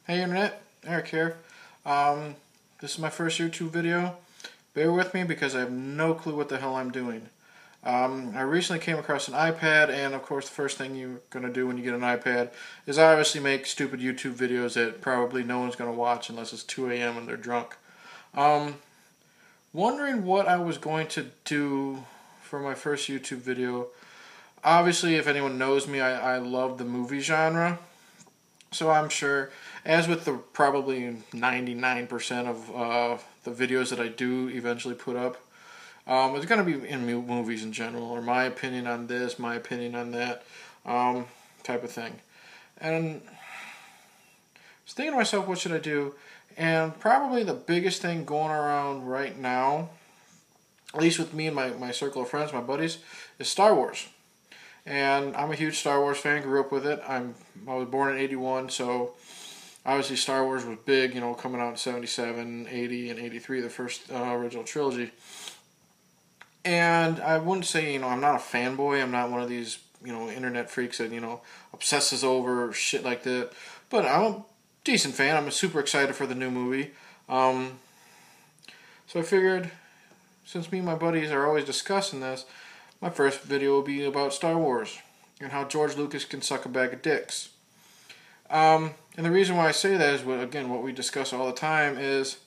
Hey Internet, Eric here. This is my first YouTube video. Bear with me because I have no clue what the hell I'm doing. I recently came across an iPad, and of course the first thing you're going to do when you get an iPad is obviously make stupid YouTube videos that probably no one's going to watch unless it's 2 a.m. and they're drunk. Wondering what I was going to do for my first YouTube video. Obviously, if anyone knows me, I love the movie genre. So I'm sure, as with the probably 99% of the videos that I do eventually put up, it's going to be in movies in general, or my opinion on this, my opinion on that, type of thing. And I was thinking to myself, what should I do? And probably the biggest thing going around right now, at least with me and my circle of friends, my buddies, is Star Wars. And I'm a huge Star Wars fan, grew up with it. I was born in 81, so obviously Star Wars was big, coming out in 77, 80, and 83, the first original trilogy. And I wouldn't say, I'm not a fanboy. I'm not one of these, internet freaks that, obsesses over shit like that. But I'm a decent fan. I'm super excited for the new movie. So I figured, since me and my buddies are always discussing this, my first video will be about Star Wars and how George Lucas can suck a bag of dicks. And the reason why I say that is, what we discuss all the time is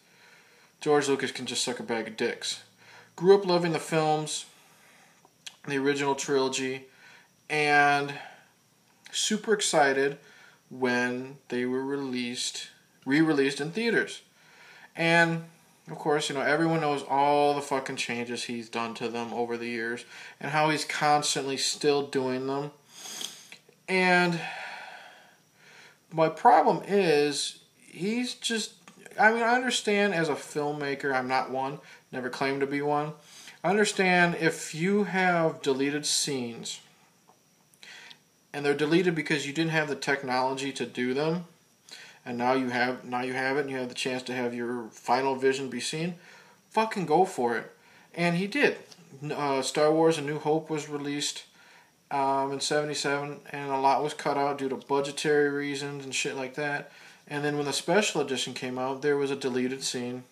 George Lucas can just suck a bag of dicks. Grew up loving the films, the original trilogy, and super excited when they were re-released in theaters. And of course, everyone knows all the fucking changes he's done to them over the years and how he's constantly still doing them. And my problem is, I understand as a filmmaker, I'm not one, never claimed to be one. I understand if you have deleted scenes and they're deleted because you didn't have the technology to do them, and now you have it, and you have the chance to have your final vision be seen, fucking go for it. And he did. Star Wars: A New Hope was released in 77, and a lot was cut out due to budgetary reasons and shit like that. And then when the special edition came out, there was a deleted scene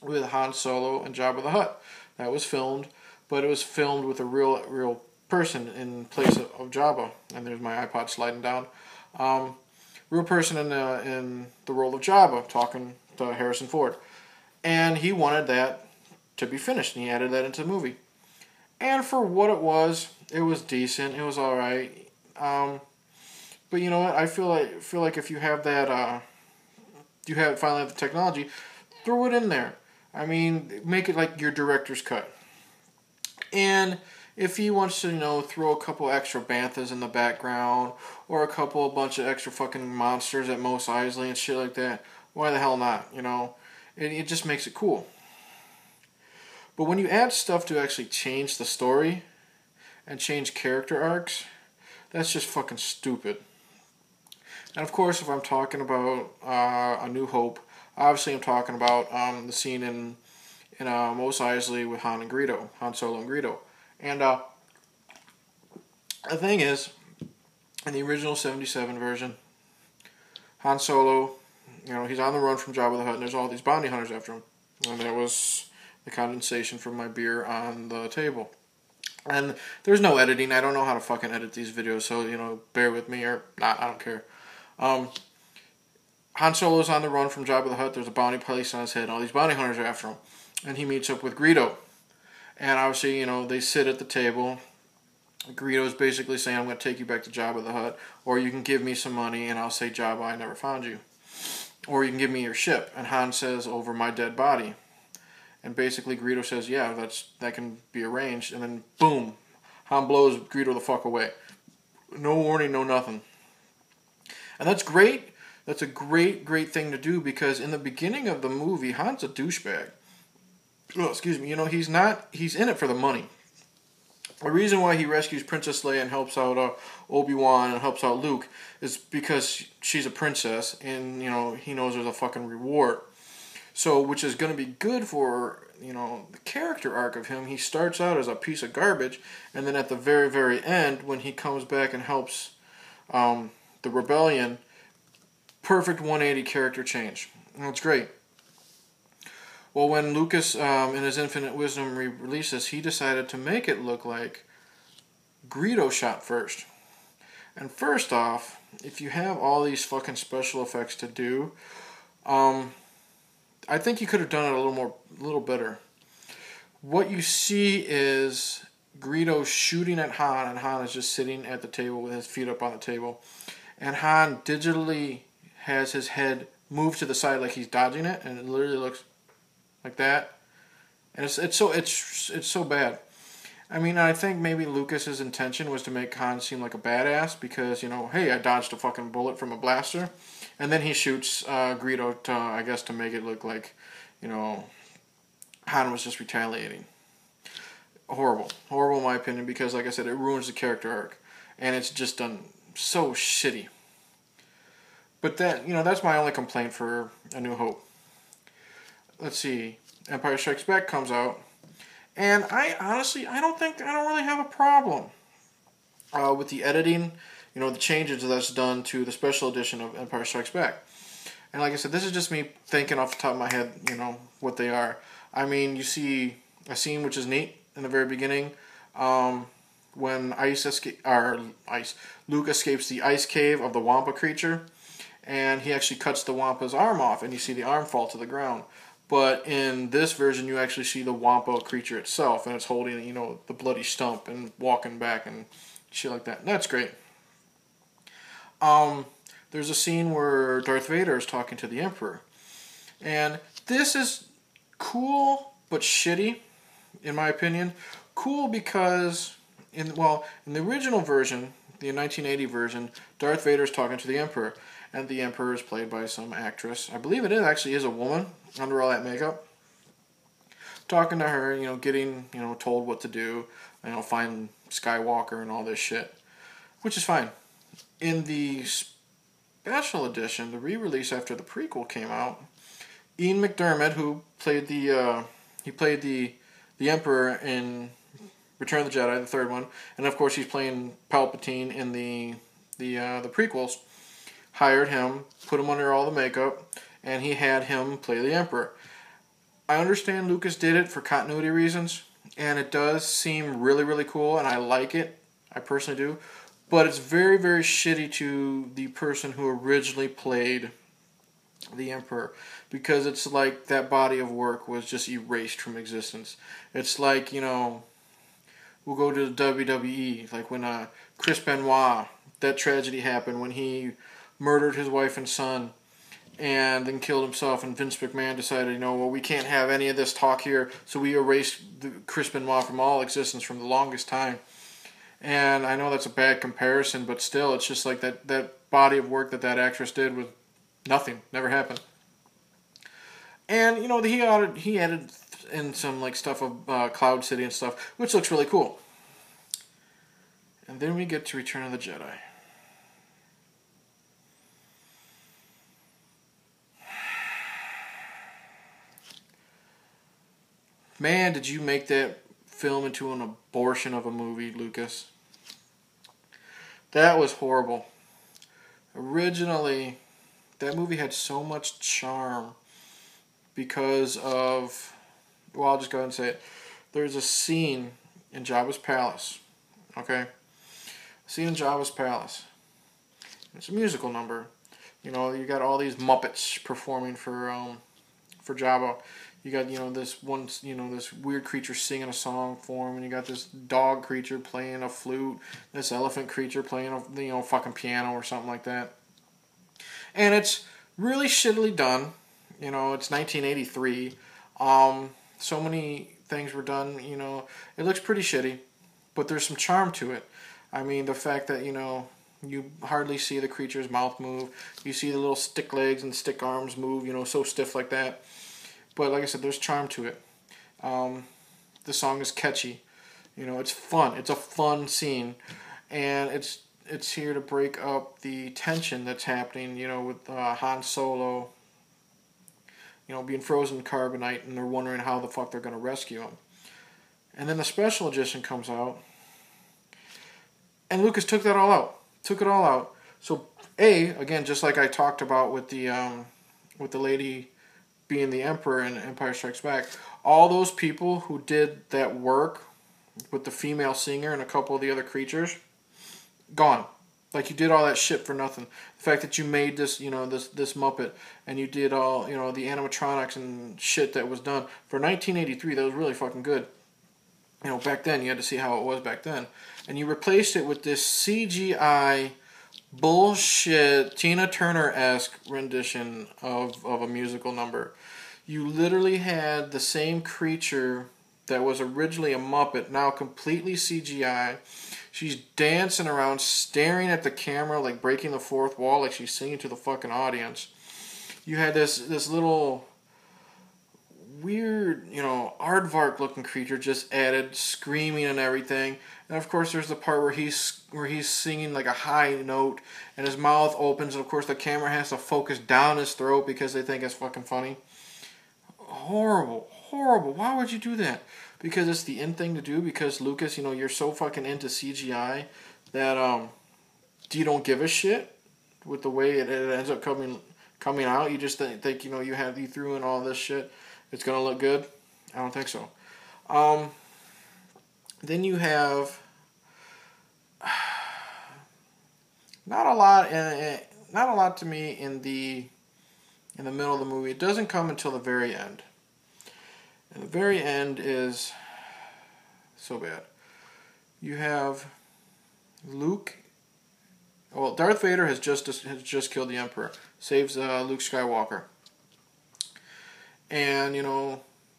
with Han Solo and Jabba the Hutt. That was filmed, but it was filmed with a real person in place of Jabba. And there's my iPod sliding down. Real person in the role of Jabba, talking to Harrison Ford. And he wanted that to be finished, and he added that into the movie. And for what it was decent. It was alright. But you know what? I feel like if you have that, finally have the technology, throw it in there. I mean, make it like your director's cut. And if he wants to, throw a couple extra banthas in the background, or a bunch of extra fucking monsters at Mos Eisley and shit like that, why the hell not? It just makes it cool. But when you add stuff to actually change the story and change character arcs, that's just fucking stupid. And of course, if I'm talking about A New Hope, obviously I'm talking about the scene in Mos Eisley with Han Solo and Greedo. And the thing is, in the original 77 version, Han Solo, he's on the run from Jabba the Hutt, and there's all these bounty hunters after him. And there was the condensation from my beer on the table. And there's no editing. I don't know how to fucking edit these videos, so, bear with me, or not, I don't care. Han Solo's on the run from Jabba the Hutt. There's a bounty placed on his head. All these bounty hunters are after him. And he meets up with Greedo. And obviously, they sit at the table. Greedo's basically saying, I'm going to take you back to Jabba the Hutt, or you can give me some money and I'll say, Jabba, I never found you. Or you can give me your ship. And Han says, over my dead body. And basically Greedo says, yeah, that can be arranged. And then, boom, Han blows Greedo the fuck away. No warning, no nothing. And that's great. That's a great thing to do, because in the beginning of the movie, Han's a douchebag. Oh, excuse me. He's in it for the money. The reason why he rescues Princess Leia and helps out Obi-Wan and helps out Luke is because she's a princess, and, he knows there's a fucking reward. So, which is going to be good for, the character arc of him. He starts out as a piece of garbage, and then at the very, very end, when he comes back and helps the rebellion perfect 180 character change. And it's great. Well, when Lucas, in his infinite wisdom, released this, he decided to make it look like Greedo shot first. And first off, if you have all these fucking special effects to do, I think you could have done it a little better. What you see is Greedo shooting at Han, and Han is just sitting at the table with his feet up on the table, and Han digitally has his head moved to the side like he's dodging it, and it literally looks like that, and it's so bad. I mean, I think maybe Lucas's intention was to make Han seem like a badass because, you know, hey, I dodged a fucking bullet from a blaster, and then he shoots Greedo to, I guess, to make it look like, you know, Han was just retaliating. Horrible in my opinion, because like I said, it ruins the character arc, and it's just done so shitty. But that, you know, that's my only complaint for A New Hope. Let's see, Empire Strikes Back comes out, and I don't really have a problem with the editing, you know, the changes that's done to the special edition of Empire Strikes Back. And like I said, this is just me thinking off the top of my head, you know, what they are. I mean, you see a scene which is neat in the very beginning, when Luke escapes the ice cave of the Wampa creature, and he actually cuts the Wampa's arm off, and you see the arm fall to the ground. But in this version, you actually see the Wampa creature itself, and it's holding, you know, the bloody stump and walking back and shit like that. And that's great. There's a scene where Darth Vader is talking to the Emperor, and this is cool but shitty, in my opinion. Cool because in the original version, the 1980 version, Darth Vader is talking to the Emperor, and the Emperor is played by some actress. I believe it actually is a woman under all that makeup. Talking to her, you know, getting, you know, told what to do, you know, find Skywalker and all this shit, which is fine. In the special edition, the re-release after the prequel came out, Ian McDiarmid, who played the Emperor in Return of the Jedi, the third one, and of course he's playing Palpatine in the prequels, hired him, put him under all the makeup, and he had him play the Emperor. I understand Lucas did it for continuity reasons, and it does seem really, really cool, and I like it. I personally do. But it's very, very shitty to the person who originally played the Emperor, because it's like that body of work was just erased from existence. It's like, you know, we'll go to the WWE, like when Chris Benoit, that tragedy happened when he murdered his wife and son and then killed himself, and Vince McMahon decided, you know, well, we can't have any of this talk here, so we erased Chris Benoit from all existence from the longest time. And I know that's a bad comparison, but still, it's just like that body of work that actress did was nothing, never happened. And, you know, he added in some like stuff of Cloud City and stuff, which looks really cool. And then we get to Return of the Jedi. Man, did you make that film into an abortion of a movie, Lucas. That was horrible. Originally, that movie had so much charm because of, well, I'll just go ahead and say it. There's a scene in Jabba's palace, okay? A scene in Jabba's palace. It's a musical number. You know, you got all these Muppets performing for Jabba. You got, you know, this one, you know, this weird creature singing a song for him, and you got this dog creature playing a flute, this elephant creature playing a, you know, fucking piano or something like that. And it's really shittily done. You know, it's 1983. So many things were done, you know, it looks pretty shitty, but there's some charm to it. I mean, the fact that, you know, you hardly see the creature's mouth move. You see the little stick legs and stick arms move, you know, so stiff like that. But like I said, there's charm to it. The song is catchy. You know, it's fun. It's a fun scene. And it's here to break up the tension that's happening, you know, with Han Solo, you know, being frozen in carbonite, and they're wondering how the fuck they're going to rescue him. And then the special edition comes out, and Lucas took that all out. Took it all out. So Again, just like I talked about with the lady being the Emperor in Empire Strikes Back, all those people who did that work with the female singer and a couple of the other creatures, gone. Like, you did all that shit for nothing. The fact that you made this, this Muppet, and you did all, the animatronics and shit that was done for 1983, that was really fucking good. Back then, you had to see how it was back then. And you replaced it with this CGI bullshit Tina Turner-esque rendition of a musical number. You literally had the same creature that was originally a Muppet, now completely CGI. She's dancing around, staring at the camera, like breaking the fourth wall, like she's singing to the fucking audience. You had this little weird, aardvark looking creature just added, screaming and everything. And of course, there's the part where he's singing like a high note, and his mouth opens, and of course the camera has to focus down his throat because they think it's fucking funny. Horrible, horrible. Why would you do that? Because it's the in thing to do. Because Lucas, you're so fucking into CGI that you don't give a shit with the way it ends up coming out. You just think you threw in all this shit, it's gonna look good. I don't think so. Then you have not a lot to me in the middle of the movie. It doesn't come until the very end. And the very end is so bad. You have Luke. Well, Darth Vader has just killed the Emperor. Saves Luke Skywalker. And,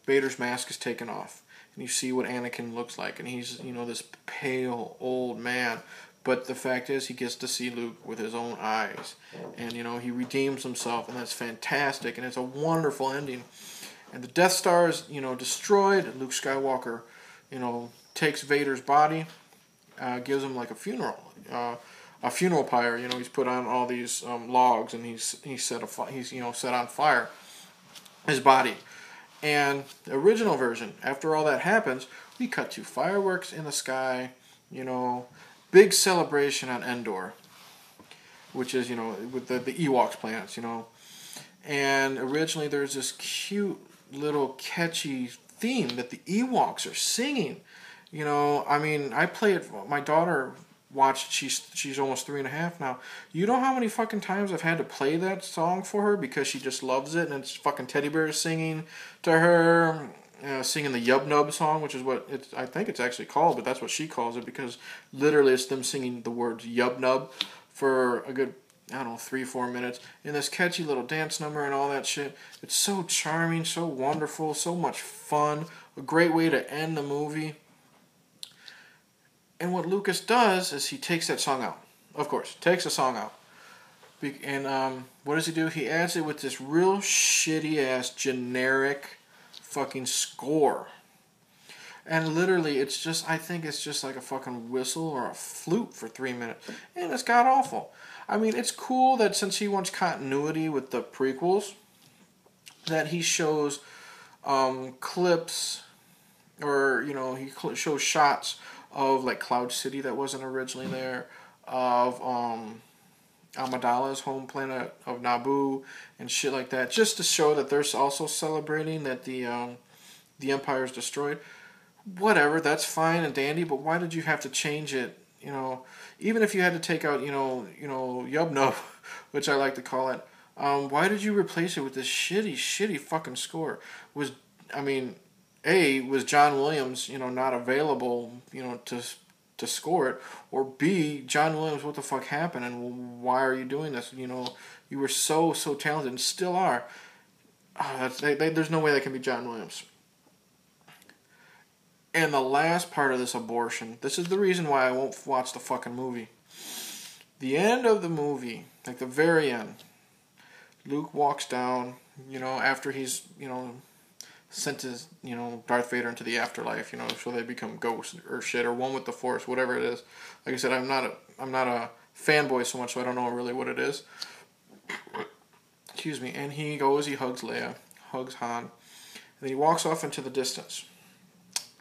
Vader's mask is taken off. And you see what Anakin looks like. And he's, this pale old man. But the fact is, he gets to see Luke with his own eyes. And, he redeems himself. And that's fantastic. And it's a wonderful ending. And the Death Star is, destroyed. And Luke Skywalker, takes Vader's body. Gives him like a funeral. A funeral pyre. He's put on all these logs. And he's set on fire his body. And the original version, after all that happens, we cut to fireworks in the sky, big celebration on Endor, which is, with the Ewoks planets, And originally there's this cute little catchy theme that the Ewoks are singing. I play it, my daughter watched, she's almost 3.5 now. You know how many fucking times I've had to play that song for her because she just loves it, and it's fucking teddy bears singing to her, singing the Yub Nub song, which is what I think it's actually called, but that's what she calls it because literally it's them singing the words Yub Nub for a good, 3-4 minutes in this catchy little dance number and all that shit. It's so charming, so wonderful, so much fun, a great way to end the movie. And what Lucas does is he takes that song out. Of course, takes the song out. And what does he do? He adds it with this real shitty-ass, generic fucking score. And literally, I think it's just like a fucking whistle or a flute for 3 minutes. And it's god-awful. It's cool that since he wants continuity with the prequels, that he shows clips, or, he shows shots of like Cloud City that wasn't originally there, of Amidala's home planet of Naboo and shit like that, just to show that they're also celebrating that the Empire is destroyed. Whatever, that's fine and dandy, but why did you have to change it? Even if you had to take out Yub Nub, which I like to call it, why did you replace it with this shitty fucking score? Was John Williams, not available, to score it? Or B, John Williams, what the fuck happened, and why are you doing this? You were so talented and still are. There's no way that can be John Williams. And the last part of this abortion, this is the reason why I won't watch the fucking movie. The end of the movie, like the very end, Luke walks down, after he's, sent his, Darth Vader into the afterlife, so they become ghosts or shit, or one with the Force, whatever it is. Like I said, I'm not a fanboy so much, so I don't know really what it is. Excuse me. And he hugs Leia, hugs Han, and then he walks off into the distance.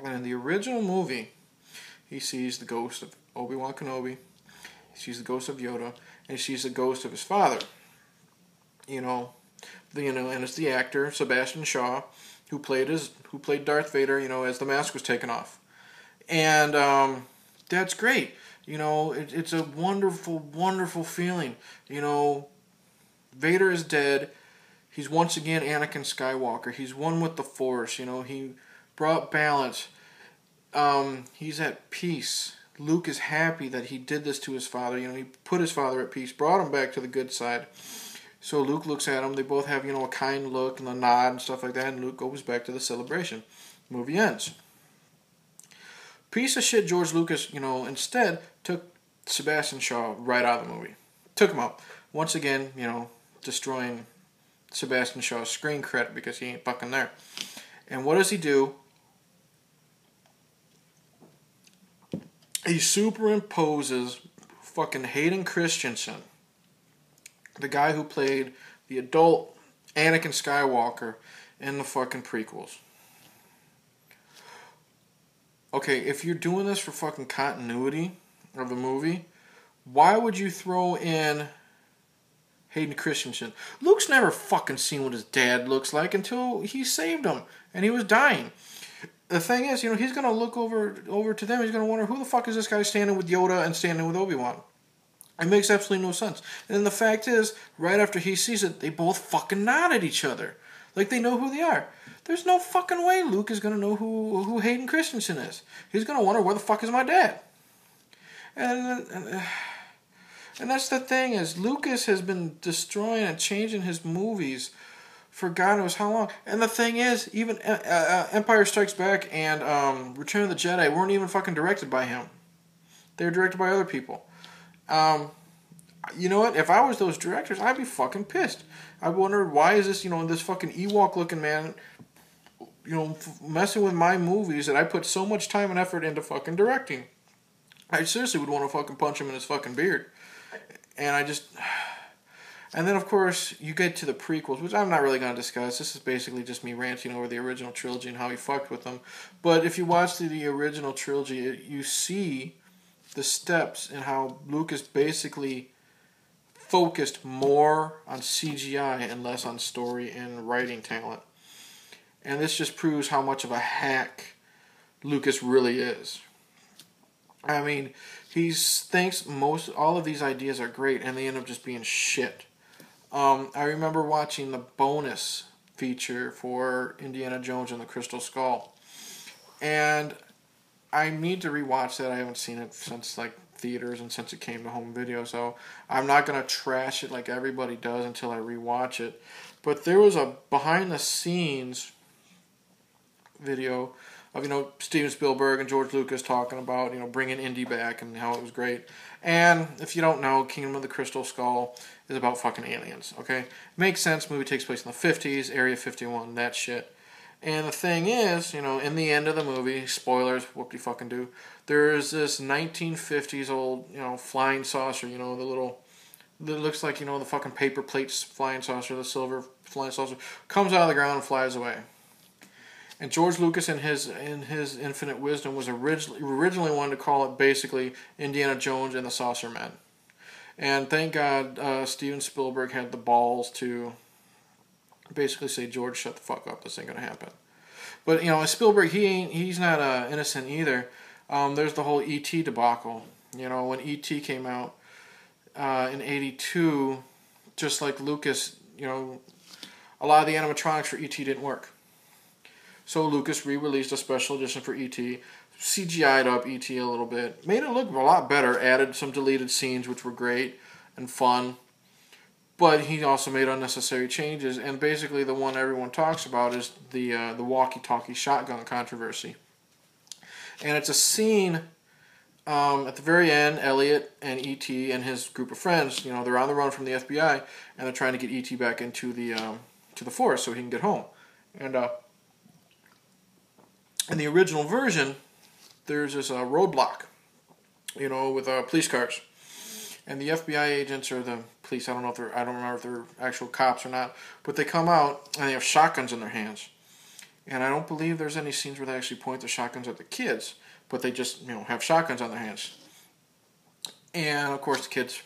And in the original movie, he sees the ghost of Obi-Wan Kenobi, He sees the ghost of Yoda, and he sees the ghost of his father. You know, and it's the actor Sebastian Shaw who played Darth Vader. You know, as the mask was taken off, and that's great. You know, it's a wonderful, wonderful feeling. You know, Vader is dead. He's once again Anakin Skywalker. He's one with the Force. You know, he brought balance. He's at peace. Luke is happy that he did this to his father. You know, he put his father at peace, brought him back to the good side. So Luke looks at him. They both have, you know, a kind look and a nod and stuff like that. And Luke goes back to the celebration. Movie ends. Piece of shit George Lucas, you know, instead took Sebastian Shaw right out of the movie. Took him out. Once again, you know, destroying Sebastian Shaw's screen credit because he ain't fucking there. And what does he do? He superimposes fucking Hayden Christensen, the guy who played the adult Anakin Skywalker in the fucking prequels. Okay, if you're doing this for fucking continuity of the movie, why would you throw in Hayden Christensen? Luke's never fucking seen what his dad looks like until he saved him and he was dying. The thing is, you know, he's going to look over to them. He's going to wonder, who the fuck is this guy standing with Yoda and standing with Obi-Wan? It makes absolutely no sense. And then the fact is, right after he sees it, they both fucking nod at each other. Like they know who they are. There's no fucking way Luke is going to know who Hayden Christensen is. He's going to wonder, where the fuck is my dad? And that's the thing, is Lucas has been destroying and changing his movies for God knows how long. And the thing is, even Empire Strikes Back and Return of the Jedi weren't even fucking directed by him. They were directed by other people. You know what? If I was those directors, I'd be fucking pissed. I wonder, why is this, you know, this fucking Ewok-looking man, you know, messing with my movies that I put so much time and effort into fucking directing. I seriously would want to fucking punch him in his fucking beard. And I just... And then, of course, you get to the prequels, which I'm not really going to discuss. This is basically just me ranting over the original trilogy and how he fucked with them. But if you watch the original trilogy, you see the steps and how Lucas basically focused more on CGI and less on story and writing talent. And this just proves how much of a hack Lucas really is. I mean, he thinks all of these ideas are great, and they end up just being shit. I remember watching the bonus feature for Indiana Jones and the Crystal Skull, and I need to rewatch that. I haven't seen it since like theaters and since it came to home video, so I'm not gonna trash it like everybody does until I rewatch it. But there was a behind the scenes video of, you know, Steven Spielberg and George Lucas talking about, you know, bringing Indy back and how it was great. And if you don't know, Kingdom of the Crystal Skull is about fucking aliens, okay? Makes sense. Movie takes place in the 50s, Area 51, that shit. And the thing is, you know, in the end of the movie, spoilers, whoop-de-fucking-do, there is this 1950s old, you know, flying saucer, you know, that looks like, you know, the fucking paper plates flying saucer, the silver flying saucer, comes out of the ground and flies away. And George Lucas, in his infinite wisdom, was originally wanted to call it basically Indiana Jones and the Saucer Men. And thank God Steven Spielberg had the balls to basically say, George, shut the fuck up, this ain't gonna happen. But, you know, Spielberg, he's not innocent either. There's the whole E.T. debacle. You know, when E.T. came out in 82, just like Lucas, you know, a lot of the animatronics for E.T. didn't work. So Lucas re-released a special edition for E.T., CGI'd up E.T. a little bit, made it look a lot better, added some deleted scenes which were great and fun, but he also made unnecessary changes, and basically the one everyone talks about is the walkie-talkie shotgun controversy. And it's a scene at the very end, Elliot and E.T. and his group of friends, you know, they're on the run from the FBI, and they're trying to get E.T. back into the forest so he can get home. And in the original version, there's this roadblock, you know, with police cars, and the FBI agents or the police, I don't remember if they're actual cops or not, but they come out and they have shotguns in their hands, and I don't believe there's any scenes where they actually point the shotguns at the kids, but they just, you know, have shotguns on their hands. and of course the kids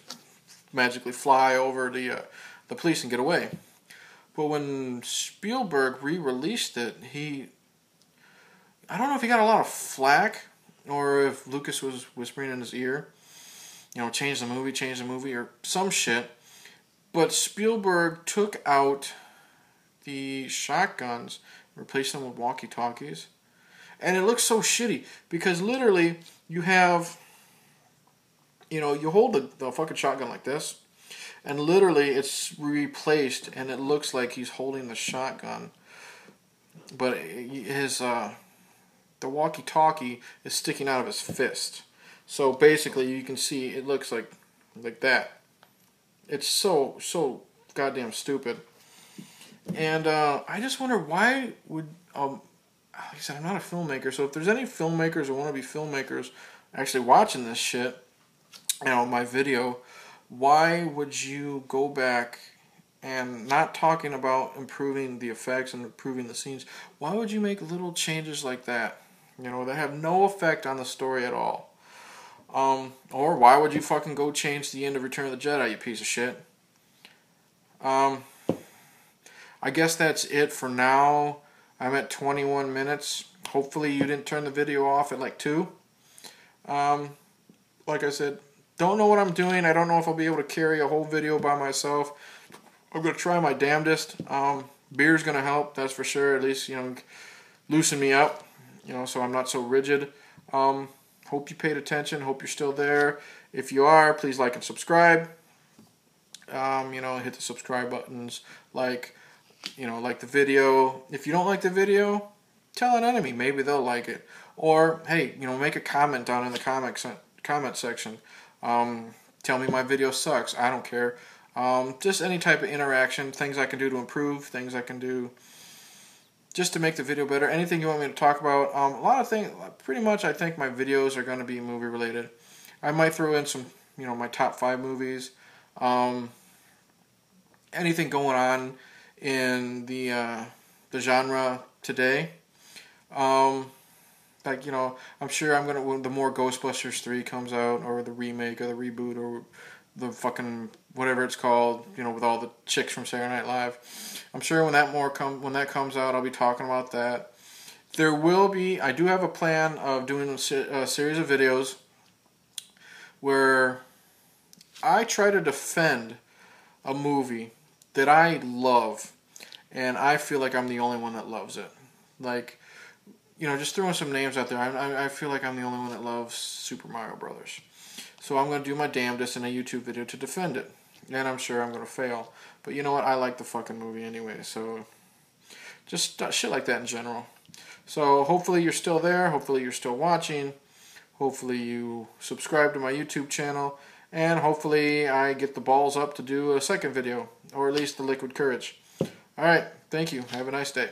magically fly over the police and get away. But when Spielberg re-released it, I don't know if he got a lot of flack or if Lucas was whispering in his ear, change the movie, or some shit. But Spielberg took out the shotguns, replaced them with walkie-talkies. And it looks so shitty because literally you have, you hold the fucking shotgun like this, and literally it's replaced and it looks like he's holding the shotgun. But the walkie-talkie is sticking out of his fist. So basically you can see it looks like that. It's so goddamn stupid. And I just wonder why would like I said, I'm not a filmmaker, so if there's any filmmakers or want to be filmmakers actually watching this shit, my video, why would you go back and not talking about improving the effects and improving the scenes? Why would you make little changes like that? That have no effect on the story at all. Or why would you fucking go change the end of Return of the Jedi, you piece of shit? I guess that's it for now. I'm at 21 minutes. Hopefully you didn't turn the video off at like 2. Like I said, don't know what I'm doing. I don't know if I'll be able to carry a whole video by myself. I'm going to try my damnedest. Beer's going to help, that's for sure. At least, loosen me up, so I'm not so rigid. Hope you paid attention. Hope you're still there. If you are, please like and subscribe. Hit the subscribe buttons. Like the video. If you don't like the video, tell an enemy. Maybe they'll like it. Or, hey, make a comment down in the comment section. Tell me my video sucks. I don't care. Just any type of interaction. Things I can do to improve. Things I can do just to make the video better. Anything you want me to talk about. A lot of things. Pretty much I think my videos are going to be movie related. I might throw in some, my top 5 movies. Anything going on in the genre today. I'm sure when the more Ghostbusters 3 comes out, or the remake, or the reboot, or the fucking whatever it's called, with all the chicks from Saturday Night Live. I'm sure when that comes out, I'll be talking about that. I do have a plan of doing a series of videos where I try to defend a movie that I love, and I feel like I'm the only one that loves it. Like, just throwing some names out there. I feel like I'm the only one that loves Super Mario Brothers. So I'm going to do my damnedest in a YouTube video to defend it. And I'm sure I'm going to fail. But you know what? I like the fucking movie anyway. So just shit like that in general. So hopefully you're still there. Hopefully you're still watching. Hopefully you subscribe to my YouTube channel. And hopefully I get the balls up to do a second video. Or at least the Liquid Courage. Alright. Thank you. Have a nice day.